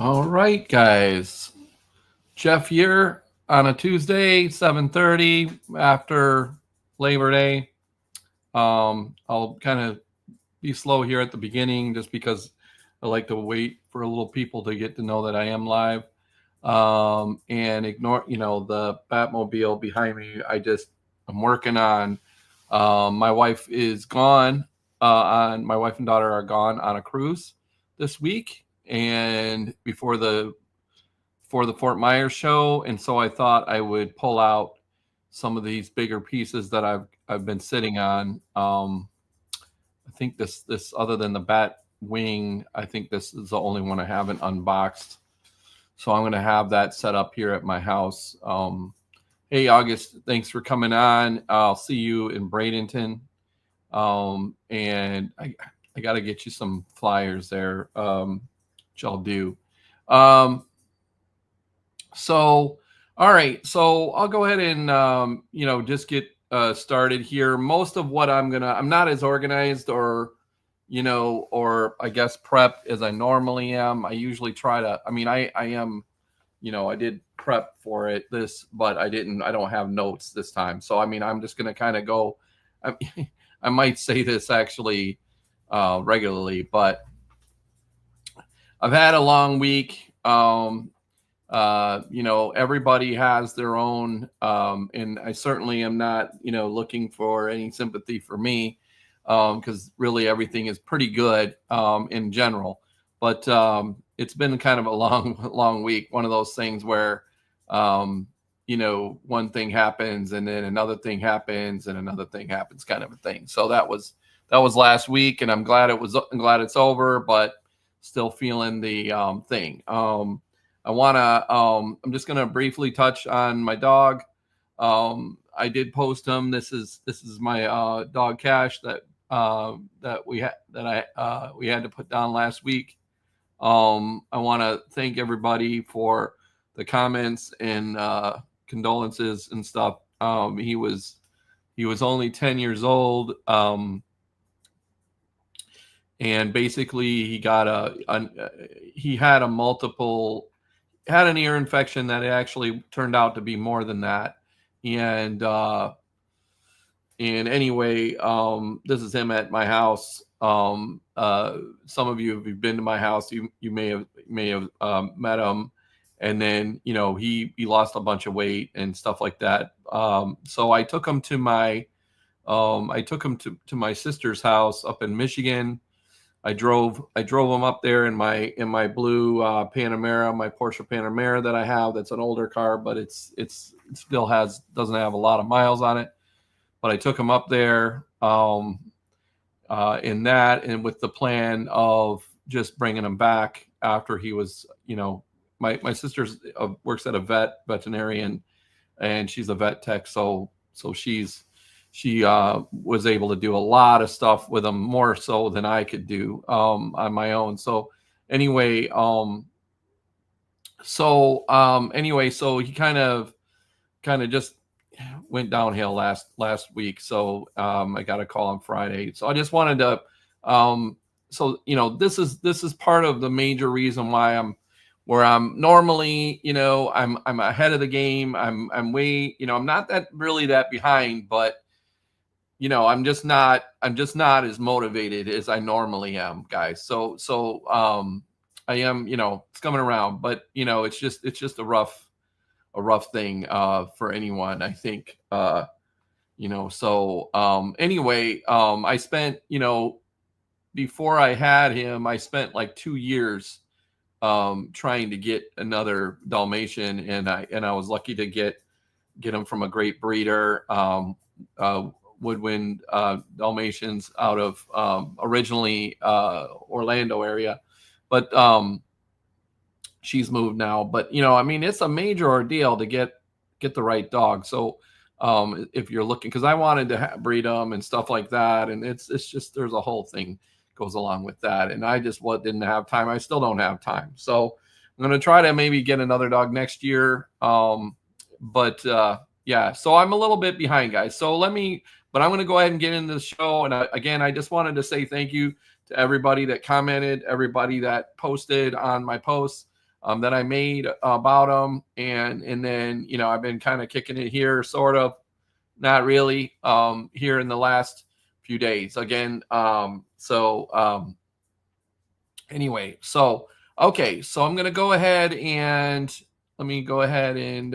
All right, guys. Jeff here on a Tuesday, 7:30 after Labor Day. I'll kind of be slow here at the beginning just because I like to wait for a little people to get to know that I am live. And ignore, the Batmobile behind me. I'm working on. My wife is gone. My wife and daughter are gone on a cruise this week, and before the Fort Myers show, and so I thought I would pull out some of these bigger pieces that I've been sitting on. I think this other than the bat wing, I think this is the only one I haven't unboxed. So I'm going to have that set up here at my house. Hey, August, thanks for coming on. I'll see you in Bradenton. And I got to get you some flyers there, which I'll do. So, all right. So I'll go ahead and, just get started here. Most of what I'm not as organized or I guess prep as I normally am. I usually try to, I am, I did prep for but I don't have notes this time. So, I'm just going to kind of go, I, I might say this actually regularly, but I've had a long week. Everybody has their own, and I certainly am not, looking for any sympathy for me, because really everything is pretty good, in general. But it's been kind of a long week. One of those things where, one thing happens and then another thing happens and another thing happens, kind of a thing. So that was last week, and I'm glad it's over, but still feeling the thing. I'm just gonna briefly touch on my dog. I did post him. This is my dog Cash that we had to put down last week. I want to thank everybody for the comments and condolences and stuff. He was only 10 years old. And basically he got he had an ear infection that actually turned out to be more than that. And anyway, this is him at my house. Some of you, if you've been to my house, you may have met him. And then, he lost a bunch of weight and stuff like that. So I took him to my sister's house up in Michigan. I drove him up there in my blue Panamera, my Porsche Panamera that I have. That's an older car, but it still doesn't have a lot of miles on it. But I took him up there in that, and with the plan of just bringing him back after he was, my sister works at a veterinarian, and she's a vet tech, so she was able to do a lot of stuff with him, more so than I could do on my own. So anyway, so he kind of just went downhill last week. So I got a call on Friday. So I just wanted to, this is part of the major reason why I'm where I'm normally, I'm ahead of the game. I'm way, I'm not that behind, but I'm just not as motivated as I normally am, guys. So I am, it's coming around, but it's just a rough thing for anyone, I think. Anyway, I spent, before I had him, I spent like 2 years trying to get another Dalmatian, and I was lucky to get him from a great breeder. Woodwind Dalmatians out of originally Orlando area, but she's moved now. But it's a major ordeal to get the right dog. So if you're looking, because I wanted to breed them and stuff like that, and it's just there's a whole thing goes along with that, and I just didn't have time. I still don't have time, so I'm gonna try to maybe get another dog next year. Yeah, so I'm a little bit behind, guys. But I'm going to go ahead and get into the show. And again, I just wanted to say thank you to everybody that commented, everybody that posted on my posts. that I made about them, and then I've been kind of kicking it here, sort of, not really, here in the last few days again. Anyway, so okay, so I'm gonna go ahead and let me go ahead and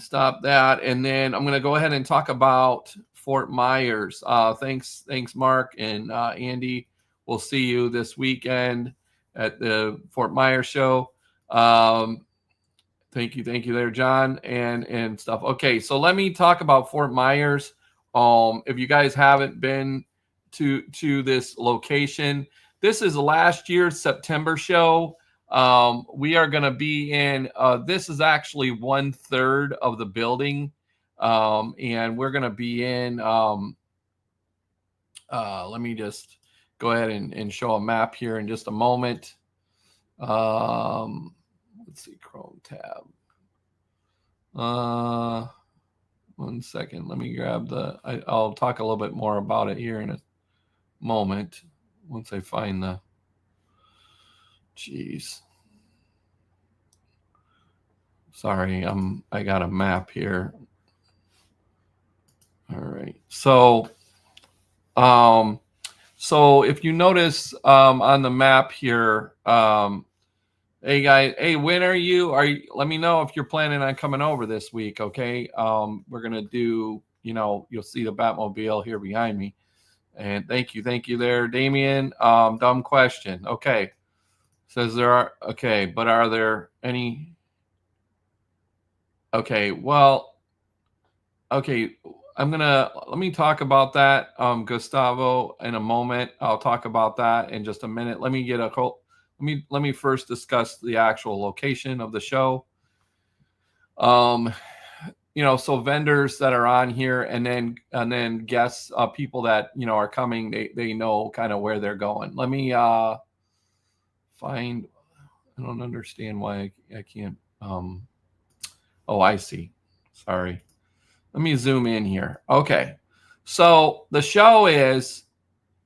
stop that, and then I'm gonna go ahead and talk about Fort Myers. Thanks, Mark and Andy. We'll see you this weekend at the Fort Myers show. Thank you there, John, and stuff. Okay, so let me talk about Fort Myers. If you guys haven't been to this location, this is last year's September show. We are going to be in. This is actually 1/3 of the building, and we're going to be in. Let me just go ahead and show a map here in just a moment. Let's see, Chrome tab. 1 second. Let me grab I'll talk a little bit more about it here in a moment once I find the. Jeez. Sorry, I got a map here. All right. So if you notice on the map here, hey guys, hey, when are you? Let me know if you're planning on coming over this week, okay? We're gonna do, you'll see the Batmobile here behind me. And thank you there, Damien. Dumb question. Okay. Says there are, okay, but are there any? Okay, well, okay, let me talk about that, Gustavo, in a moment. I'll talk about that in just a minute. Let me first discuss the actual location of the show. So vendors that are on here, and then guests, people that are coming, they know kind of where they're going. Let me find. I don't understand why I can't. Oh, I see. Sorry. Let me zoom in here. Okay. So the show is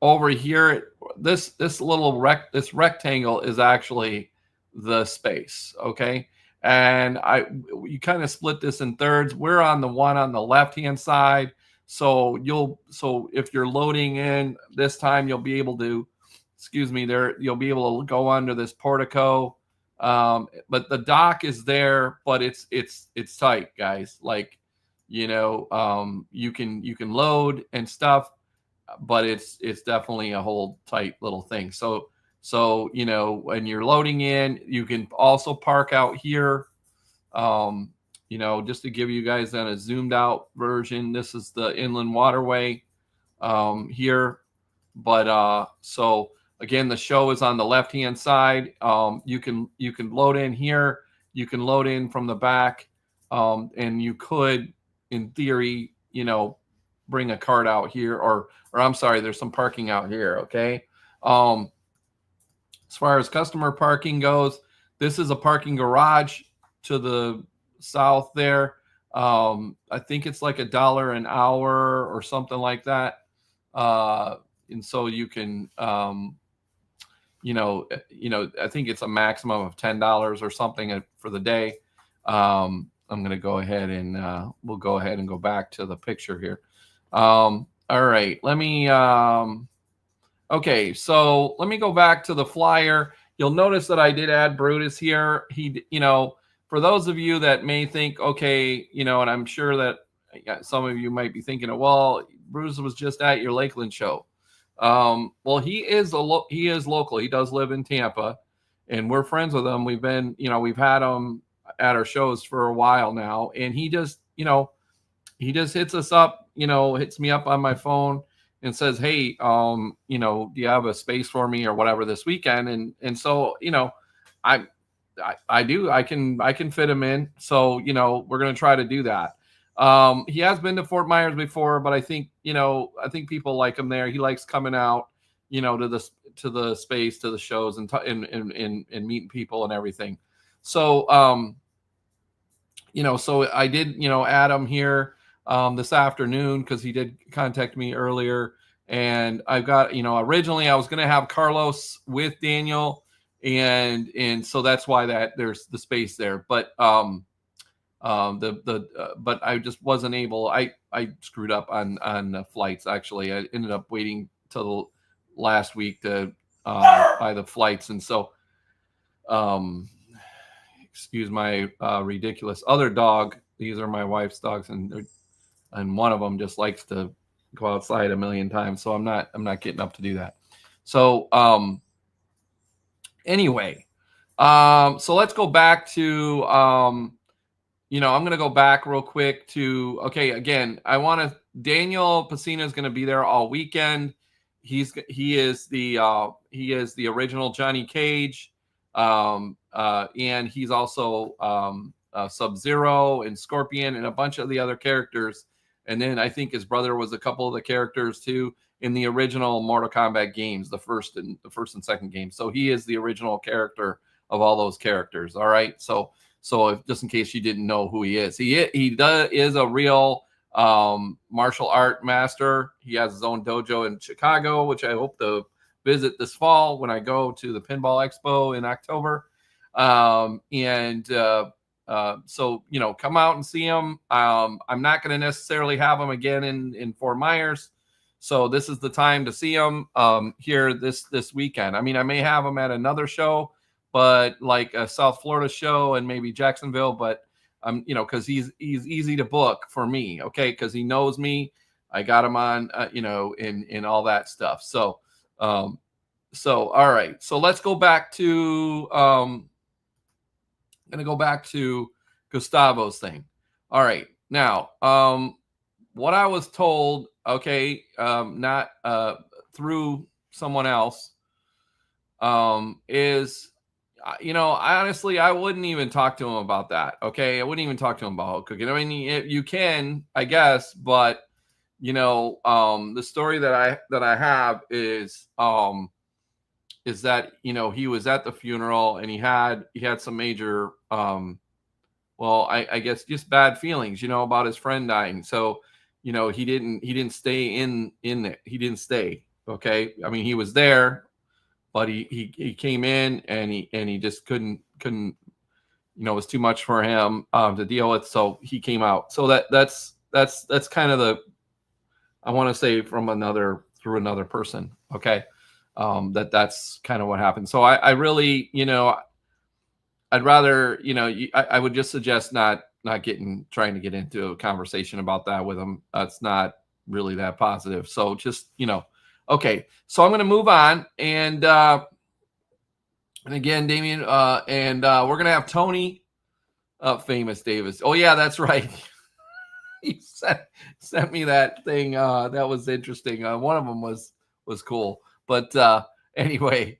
over here. This little rectangle is actually the space. Okay. And you kind of split this in thirds. We're on the one on the left-hand side. So if you're loading in this time, you'll be able to, you'll be able to go under this portico. But the dock is there, but it's tight, guys. Like, you can load and stuff, but it's definitely a whole tight little thing. So when you're loading in, you can also park out here. Just to give you guys then a zoomed out version, this is the inland waterway here. But so again, the show is on the left hand side. You can load in here. You can load in from the back, and you could, in theory, bring a cart out here, or I'm sorry, there's some parking out here. Okay. As far as customer parking goes, this is a parking garage to the south there. I think it's like $1 an hour or something like that. And so you can, I think it's a maximum of $10 or something for the day. I'm going to go ahead and we'll go ahead and go back to the picture here. All right, let me, okay, so let me go back to the flyer. You'll notice that I did add Brutus here. He, for those of you that may think, okay, and I'm sure that some of you might be thinking, well, Brutus was just at your Lakeland show. Well, he is local. He does live in Tampa, and we're friends with him. We've been, we've had him at our shows for a while now, and he just hits us up, hits me up on my phone and says, hey, do you have a space for me or whatever this weekend? And so, I do, I can fit him in. So, we're going to try to do that. He has been to Fort Myers before, but I think people like him there. He likes coming out, to the space, to the shows, and meeting people and everything. So, so I did, add him here this afternoon because he did contact me earlier. And I've got, originally I was going to have Carlos with Daniel, and so that's why that there's the space there. But but I just wasn't able. I screwed up on flights. Actually, I ended up waiting till the last week to buy the flights, and so excuse my ridiculous other dog. These are my wife's dogs, and one of them just likes to go outside a million times. So I'm not getting up to do that. So anyway, so let's go back to I'm going to go back real quick to, okay, again, Daniel Pacina is going to be there all weekend. He is the original Johnny Cage. And he's also Sub-Zero and Scorpion and a bunch of the other characters. And then I think his brother was a couple of the characters too in the original Mortal Kombat games, the first and second game. So he is the original character of all those characters. All right. So if, just in case you didn't know who he is, he is a real martial art master. He has his own dojo in Chicago, which I hope to visit this fall when I go to the Pinball Expo in October. So, come out and see him. I'm not going to necessarily have him again in Fort Myers. So this is the time to see him here this weekend. I mean, I may have him at another show, but like a South Florida show and maybe Jacksonville, but because he's easy to book for me. Okay. Cause he knows me. I got him on, in all that stuff. So, all right. So let's go back to, I'm going to go back to Gustavo's thing. All right. Now, what I was told, okay, not through someone else, is, honestly, I wouldn't even talk to him about that. Okay. I wouldn't even talk to him about cooking. I mean, you can, I guess, but the story that I have is that, he was at the funeral and he had some major, I guess just bad feelings, about his friend dying. So, he didn't stay in it. He didn't stay. Okay. I mean, he was there, but he came in and he just couldn't, it was too much for him to deal with. So he came out. So that's kind of I want to say through another person. Okay. That's kind of what happened. So I really, I'd rather, I would just suggest not trying to get into a conversation about that with him. That's not really that positive. So just, okay. So I'm going to move on. And again, Damien, we're going to have Tony, Famous Davis. Oh yeah, that's right. He sent me that thing. That was interesting. One of them was cool. But anyway,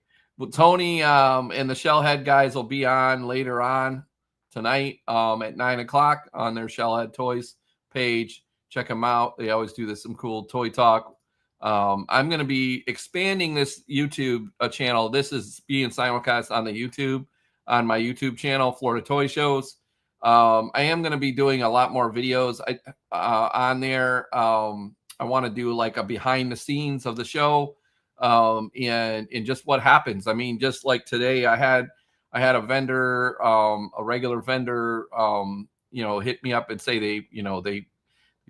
Tony and the Shellhead guys will be on later on tonight at 9:00 on their Shellhead Toys page. Check them out. They always do some cool toy talk. I'm going to be expanding this YouTube channel. This is being simulcast on on my YouTube channel, Florida Toy Shows. I am going to be doing a lot more videos on there. I want to do like a behind the scenes of the show. And just what happens. I mean, just like today, I had a vendor, a regular vendor, hit me up and say they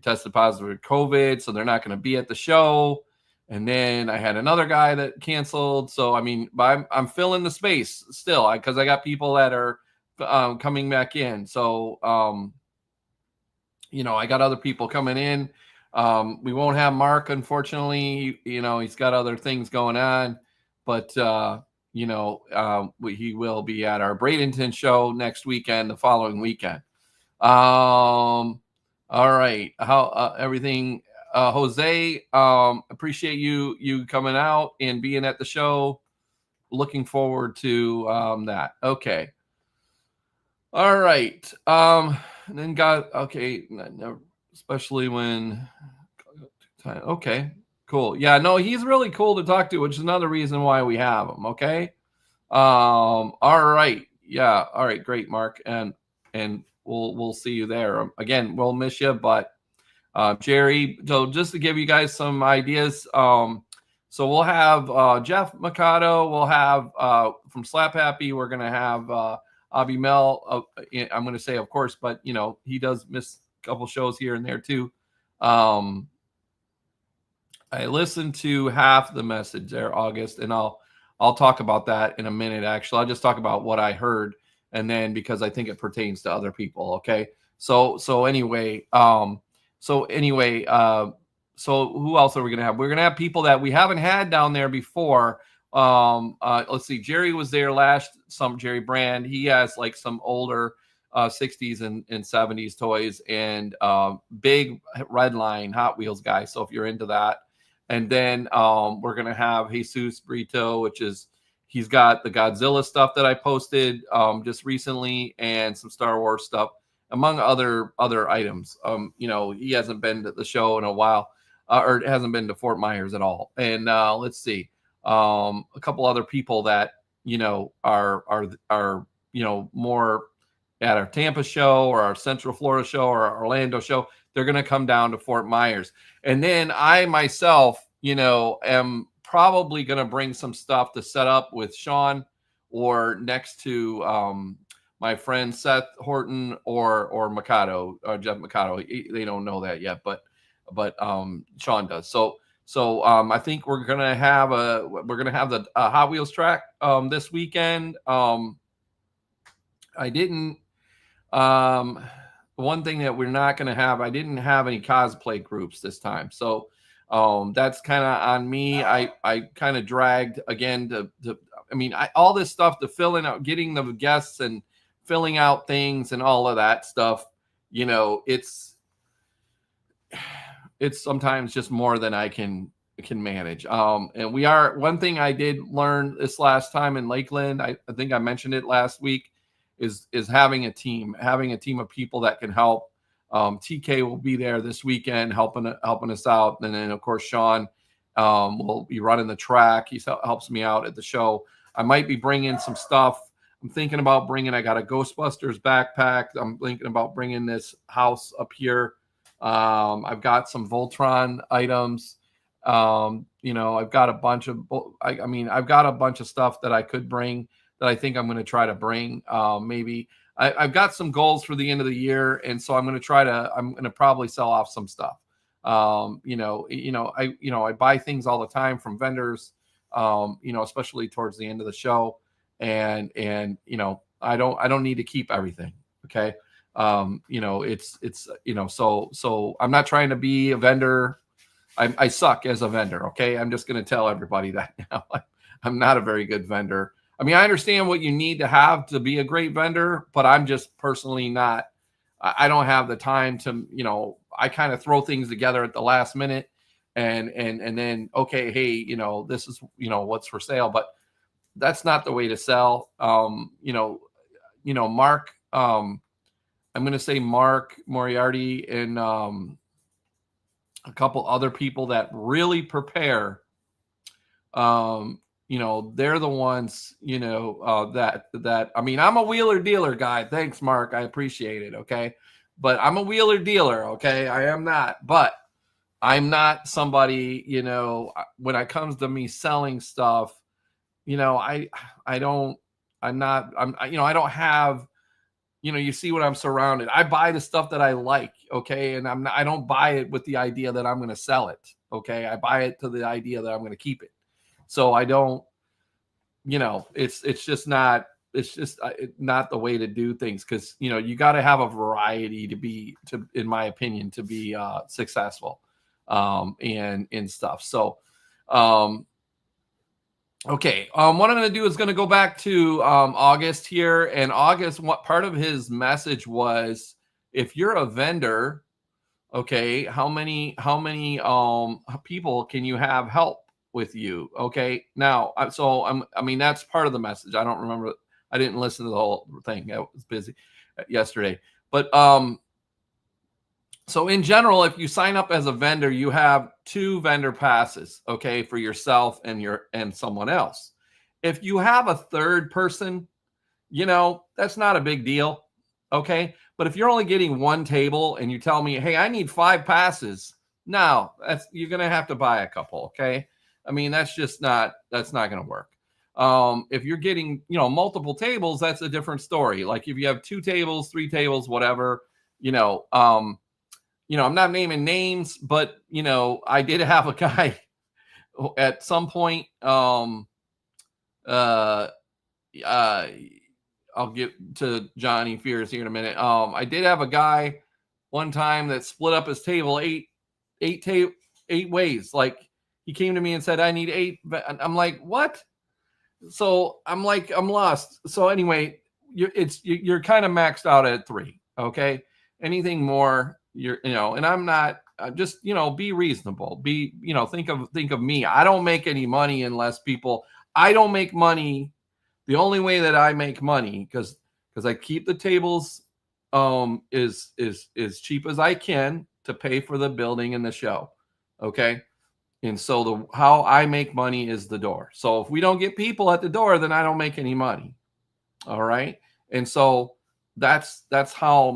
tested positive for COVID, so they're not going to be at the show. And then I had another guy that canceled. So I mean, I'm filling the space still because I got people that are coming back in. So I got other people coming in. We won't have Mark, unfortunately. He's got other things going on, but he will be at our Bradenton show next weekend, the following weekend. All right. How everything, Jose, appreciate you coming out and being at the show. Looking forward to that. Okay. All right. And then especially when, okay, cool. Yeah, no, he's really cool to talk to, which is another reason why we have him. Okay. All right. Yeah. All right. Great, Mark. And we'll see you there. Again, we'll miss you, but Jerry, so just to give you guys some ideas, So we'll have Jeff Mikado. We'll have from Slap Happy. We're gonna have Abby Mel. I'm gonna say, of course, but he does miss a couple shows here and there too. I listened to half the message there, August, and I'll talk about that in a minute. Actually, I'll just talk about what I heard, and then because I think it pertains to other people. Okay. So anyway, so who else are we gonna have? We're gonna have people that we haven't had down there before. Let's see. Jerry was there last. Jerry Brand. He has like some older 60s and 70s toys and big red line Hot Wheels guy. So if you're into that. And then we're going to have Jesus Brito, he's got the Godzilla stuff that I posted just recently and some Star Wars stuff, among other items. He hasn't been to the show in a while, or hasn't been to Fort Myers at all. And let's see, a couple other people that, are more at our Tampa show or our Central Florida show or our Orlando show. They're going to come down to Fort Myers. And then I myself, am probably going to bring some stuff to set up with Sean or next to my friend Seth Horton or Mikado, Jeff Mikado. They don't know that yet, but Sean does. So I think we're going to have the Hot Wheels track this weekend. I didn't one thing that we're not going to have, I didn't have any cosplay groups this time. So that's kind of on me. I kind of dragged again all this stuff to fill in out, getting the guests and filling out things and all of that stuff. It's sometimes just more than I can manage. And one thing I did learn this last time in Lakeland, I think I mentioned it last week, is having a team of people that can help. TK will be there this weekend helping us out. And then of course, Sean will be running the track. He helps me out at the show. I might be bringing some stuff. I'm thinking about I got a Ghostbusters backpack. I'm thinking about bringing this house up here. I've got some Voltron items. I've got a bunch of stuff that I could bring that I think I'm going to try to bring. Maybe I've got some goals for the end of the year. And so I'm going to probably sell off some stuff. I buy things all the time from vendors, especially towards the end of the show. And I don't need to keep everything. Okay. So I'm not trying to be a vendor. I suck as a vendor. Okay. I'm just going to tell everybody that now. I'm not a very good vendor. I understand what you need to have to be a great vendor, but I'm just personally not. I don't have the time to, I kind of throw things together at the last minute and then, okay, hey, this is, what's for sale, but that's not the way to sell. Mark, I'm going to say Mark Moriarty and a couple other people that really prepare. They're the ones, that I'm a wheeler dealer guy. Thanks, Mark. I appreciate it. Okay. But I'm a wheeler dealer. Okay. I am not, but I'm not somebody, when it comes to me selling stuff, I don't have, you see what I'm surrounded. I buy the stuff that I like. Okay. And I don't buy it with the idea that I'm going to sell it. Okay. I buy it to the idea that I'm going to keep it. So I don't, it's just not the way to do things. Cause you got to have a variety in my opinion, to be successful and stuff. So, okay. What I'm going to do is going to go back to August here, and August, what part of his message was, if you're a vendor, okay, how many people can you have help with you? Okay. Now, that's part of the message. I don't remember. I didn't listen to the whole thing. I was busy yesterday, but, so in general, if you sign up as a vendor, you have 2 vendor passes, okay, for yourself and someone else. If you have a third person, that's not a big deal. Okay. But if you're only getting 1 table and you tell me, hey, I need 5 passes, now you're going to have to buy a couple. Okay. I mean, that's not going to work. If you're getting, multiple tables, that's a different story. Like if you have 2 tables, 3 tables, whatever, I'm not naming names, but I did have a guy at some point. Uh, uh, I'll get to Johnny Fears here in a minute. I did have a guy one time that split up his table eight ways. Like he came to me and said, "I need 8." I'm like, "What?" So I'm like, I'm lost. So anyway, you're kind of maxed out at 3. Okay, anything more, and I'm not. Just be reasonable. Think of me. I don't make any money unless people. I don't make money. The only way that I make money because I keep the tables is cheap as I can to pay for the building and the show. Okay. And so how I make money is the door. So if we don't get people at the door, then I don't make any money. All right. And so that's how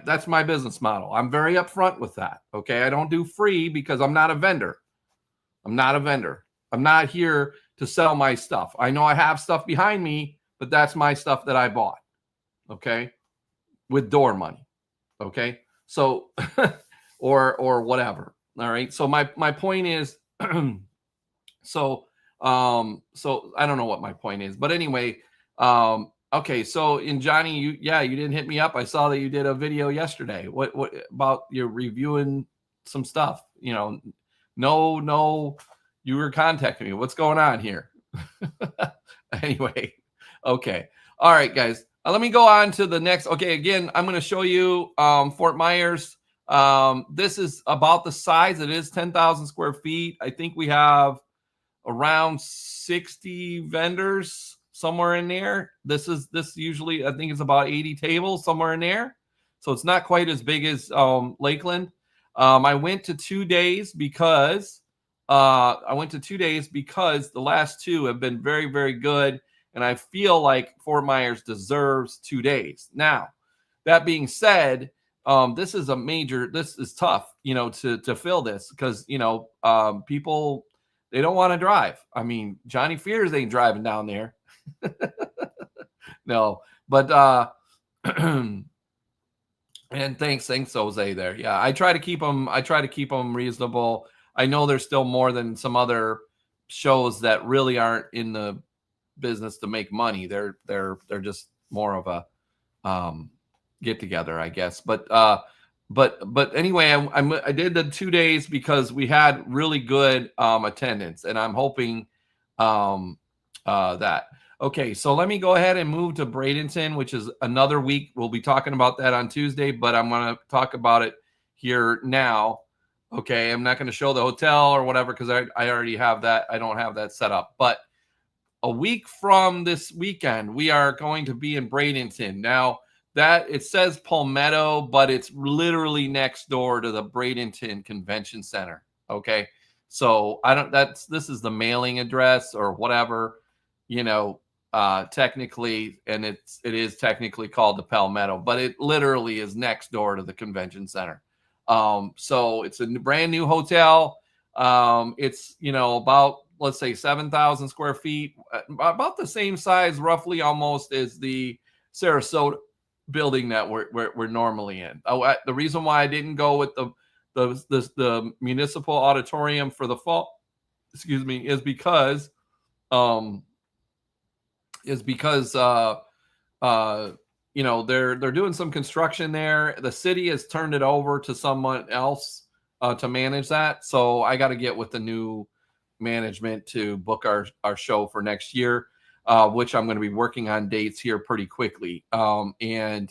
that's my business model. I'm very upfront with that. Okay. I don't do free because I'm not a vendor. I'm not a vendor. I'm not here to sell my stuff. I know I have stuff behind me, but that's my stuff that I bought. Okay. With door money. Okay. So, or whatever. All right. So my point is, so I don't know what my point is, but anyway, okay. So in Johnny, you didn't hit me up. I saw that you did a video yesterday. What about you're reviewing some stuff? No, you were contacting me. What's going on here? Anyway, okay. All right, guys. Let me go on to the next. Okay, again, I'm going to show you Fort Myers. This is about the size. It is 10,000 square feet. I think we have around 60 vendors somewhere in there. This usually, I think it's about 80 tables somewhere in there. So it's not quite as big as Lakeland. I went to 2 days because the last 2 have been very, very good. And I feel like Fort Myers deserves 2 days. Now, that being said, this is tough, to fill this because, people, they don't want to drive. I mean, Johnny Fears ain't driving down there. No, but, and thanks Jose there. Yeah. I try to keep them reasonable. I know there's still more than some other shows that really aren't in the business to make money. They're just more of a get together, I guess. But anyway, I did the 2 days because we had really good attendance, and I'm hoping that. Okay, so let me go ahead and move to Bradenton, which is another week. We'll be talking about that on Tuesday, but I'm going to talk about it here now. Okay, I'm not going to show the hotel or whatever because I already have that. I don't have that set up. But a week from this weekend, we are going to be in Bradenton. Now, that it says Palmetto, but it's literally next door to the Bradenton Convention Center. Okay, so this is the mailing address or whatever, technically, and it is technically called the Palmetto, but it literally is next door to the convention center. So it's a brand new hotel. It's about, let's say, 7,000 square feet, about the same size roughly almost as the Sarasota building that we're normally in. The reason why I didn't go with the municipal auditorium for the fall, is because they're doing some construction there. The city has turned it over to someone else to manage that. So I got to get with the new management to book our show for next year, which I'm going to be working on dates here pretty quickly. And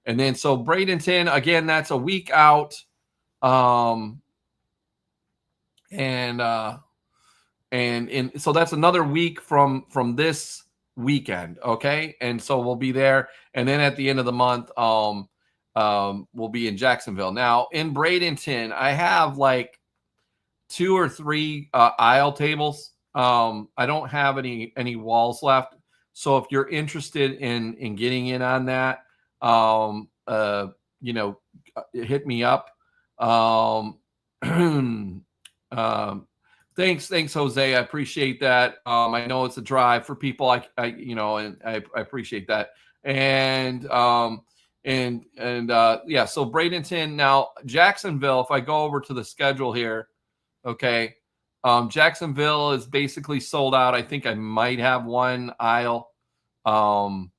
then so Bradenton, again, that's a week out. So that's another week from this weekend. Okay. And so we'll be there. And then at the end of the month, we'll be in Jacksonville. Now in Bradenton, I have like 2 or 3 aisle tables. I don't have any walls left. So if you're interested in getting in on that, hit me up. Thanks, Jose. I appreciate that. I know it's a drive for people. And I appreciate that. And yeah. So Bradenton now, Jacksonville. If I go over to the schedule here, okay. Jacksonville is basically sold out. I think I might have one aisle. Um,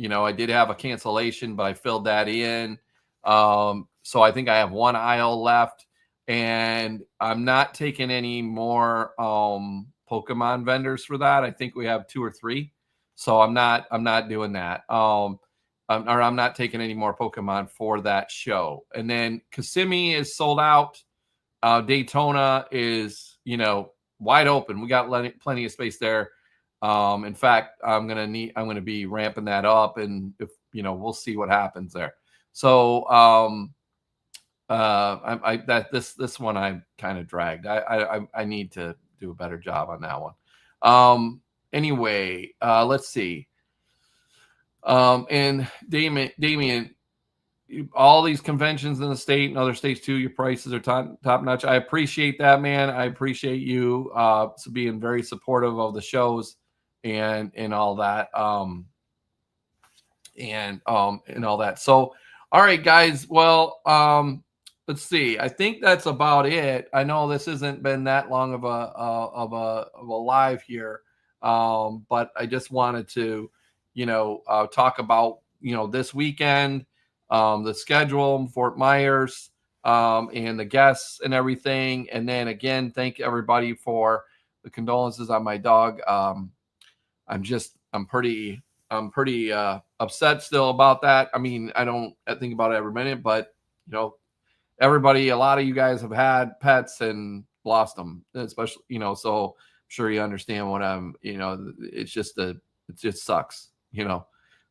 I did have a cancellation, but I filled that in. So I think I have one aisle left, and I'm not taking any more Pokemon vendors for that. I think we have two or three, so I'm not doing that. Or I'm not taking any more Pokemon for that show. And then Kissimmee is sold out. Daytona is wide open. We got plenty of space there. In fact, I'm gonna be ramping that up, and if we'll see what happens there. So this one I kind of dragged. I need to do a better job on that one. Anyway, let's see. And Damien, all these conventions in the state and other states too, your prices are top notch. I appreciate that, man. I appreciate you being very supportive of the shows and all that. And all that. So, all right, guys. Well, let's see. I think that's about it. I know this hasn't been that long of a live here, but I just wanted to, talk about this weekend, the schedule, Fort Myers, and the guests and everything. And then again, thank everybody for the condolences on my dog. I'm pretty upset still about that. I mean, I think about it every minute, but everybody, a lot of you guys have had pets and lost them, especially, so I'm sure you understand what it just sucks,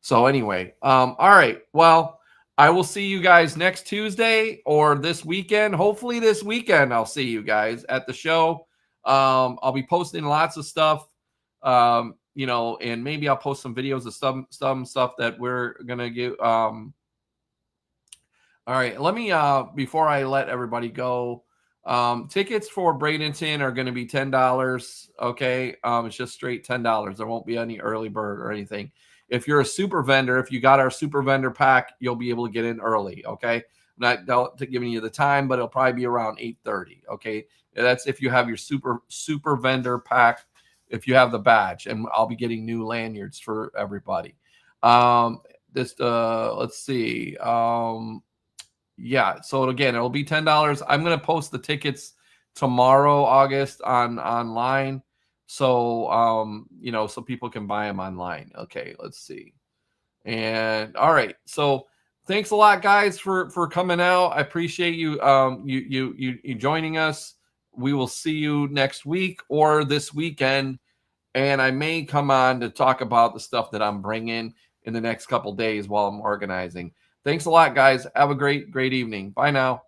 So anyway, all right. Well, I will see you guys next Tuesday or this weekend. Hopefully this weekend, I'll see you guys at the show. I'll be posting lots of stuff. And maybe I'll post some videos of some stuff that we're gonna get. All right, let me before I let everybody go, tickets for Bradenton are going to be $10. Okay, it's just straight $10. There won't be any early bird or anything. If you're a super vendor, if you got our super vendor pack, you'll be able to get in early. Okay, I'm not giving you the time, but it'll probably be around 8:30. Okay, that's if you have your super vendor pack. If you have the badge, and I'll be getting new lanyards for everybody. Let's see. Yeah, so again, it'll be $10. I'm gonna post the tickets tomorrow, August, online. So so people can buy them online. Okay, let's see. And all right, so thanks a lot, guys, for coming out. I appreciate you you joining us. We will see you next week or this weekend, and I may come on to talk about the stuff that I'm bringing in the next couple days while I'm organizing. Thanks a lot, guys. Have a great evening. Bye now.